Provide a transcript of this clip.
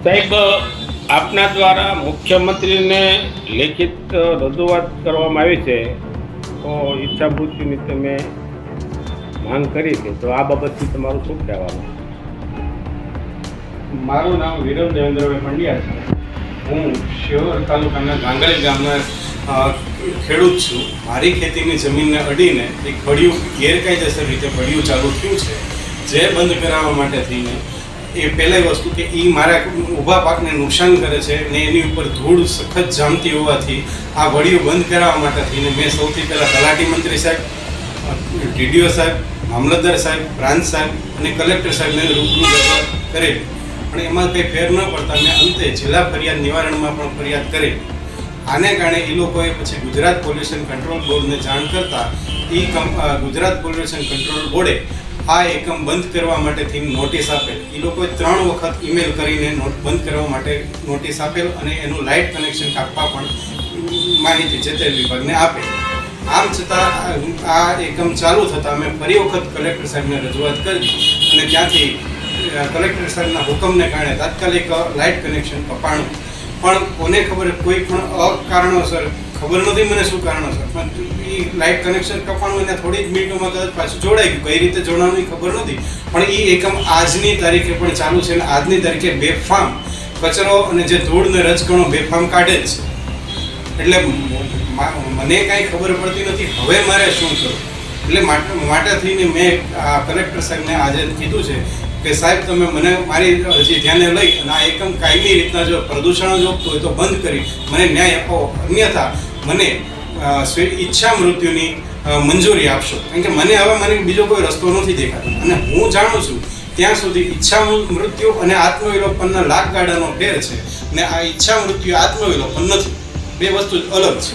સાહેબ, આપના દ્વારા મુખ્યમંત્રીને લેખિત રજૂઆત કરવામાં આવી છે, તો ઈચ્છા મૃત્યુની તમે માંગ કરી છે, તો આ બાબતથી તમારું શું કહેવાનું? મારું નામ વિરમ દેવેન્દ્રભાઈ પંડ્યા છે. હું શિહોર તાલુકાના ગાંગળી ગામના ખેડૂત છું. મારી ખેતીની જમીનને અડીને એક બળિયું ગેરકાયદેસર રીતે બળિયું ચાલુ થયું છે, જે બંધ કરાવવા માટે થઈને એ પહેલી વસ્તુ કે એ મારા ઊભા પાકને નુકસાન કરે છે ને એની ઉપર ધૂળ સખત જામતી હોવાથી આ બળિયું બંધ કરાવવા માટે થઈને મેં સૌથી પહેલાં તલાટી મંત્રી સાહેબ, ટીડીઓ સાહેબ, મામલતદાર સાહેબ, પ્રાંત સાહેબ અને કલેક્ટર સાહેબને રૂબરૂ રજૂઆત કરેલી, પણ એમાં કંઈ ફેર ન પડતા મેં અંતે જિલ્લા ફરિયાદ નિવારણમાં પણ ફરિયાદ કરેલી. આને કારણે એ લોકોએ પછી ગુજરાત પોલ્યુશન કંટ્રોલ બોર્ડને જાણ કરતાં ગુજરાત પોલ્યુશન કંટ્રોલ બોર્ડે આ એકમ બંધ કરવા માટેથી નોટિસ આપેલ. એ લોકોએ 3 વખત ઈમેલ કરીને બંધ કરવા માટે નોટિસ આપેલ અને એનું લાઇટ કનેક્શન કાપવા પણ માહિતી જે તે વિભાગને આપેલ. આમ છતાં આ એકમ ચાલુ થતાં અમે ફરી વખત કલેક્ટર સાહેબને રજૂઆત કરી અને ત્યાંથી કલેક્ટર સાહેબના હુકમને કારણે તાત્કાલિક લાઇટ કનેક્શન કપાણું. પણ કોને ખબર, કોઈ પણ અકારણોસર, ખબર નથી મને શું કારણોસર, પણ એ લાઇટ કનેક્શન કપાણું એને થોડી જ મિનિટોમાં કદાચ પાછું જોડાઈ ગયું. કઈ રીતે જોડાવાનું એ ખબર નથી, પણ એ એકમ આજની તારીખે પણ ચાલુ છે અને આજની તારીખે બેફામ કચરો અને જે ધૂળ ને રજકણો બેફામ કાઢે જ છે. એટલે મને કાંઈ ખબર પડતી નથી હવે મારે શું કરવું. એટલે માટે થઈને મેં કલેક્ટર સાહેબને આજે કીધું છે કે સાહેબ, તમે મને મારી અરજી ધ્યાને લઈ અને આ એકમ કાયમી રીતના જો પ્રદૂષણ જોગતું હોય તો બંધ કરી મને ન્યાય આપો, અન્યથા મને ઈચ્છા મૃત્યુની મંજૂરી આપશો. કારણ કે મને બીજો કોઈ રસ્તો નથી દેખાતો અને હું જાણું છું ત્યાં સુધી ઈચ્છા મૃત્યુ અને આત્મવિલોપનના લાખ ગાડાનો ફેર છે ને આ ઈચ્છા મૃત્યુ આત્મવિલોપન નથી, બે વસ્તુ અલગ છે.